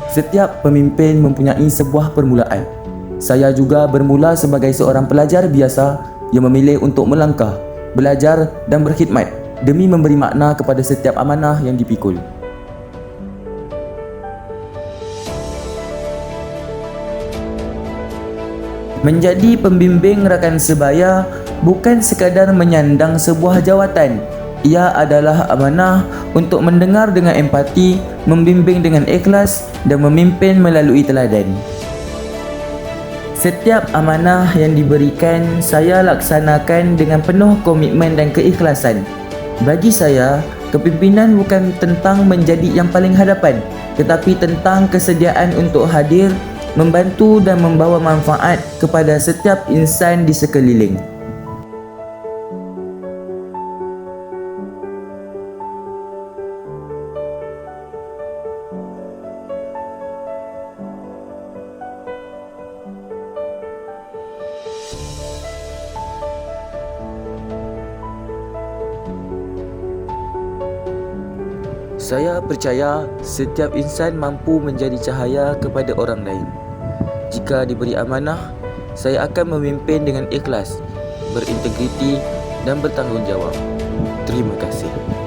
Setiap pemimpin mempunyai sebuah permulaan. Saya juga bermula sebagai seorang pelajar biasa yang memilih untuk melangkah, belajar dan berkhidmat demi memberi makna kepada setiap amanah yang dipikul. Menjadi pembimbing rakan sebaya bukan sekadar menyandang sebuah jawatan. Ia adalah amanah untuk mendengar dengan empati, membimbing dengan ikhlas dan memimpin melalui teladan. Setiap amanah yang diberikan, saya laksanakan dengan penuh komitmen dan keikhlasan. Bagi saya, kepimpinan bukan tentang menjadi yang paling hadapan, tetapi tentang kesediaan untuk hadir, membantu dan membawa manfaat kepada setiap insan di sekeliling. Saya percaya setiap insan mampu menjadi cahaya kepada orang lain. Jika diberi amanah, saya akan memimpin dengan ikhlas, berintegriti dan bertanggungjawab. Terima kasih.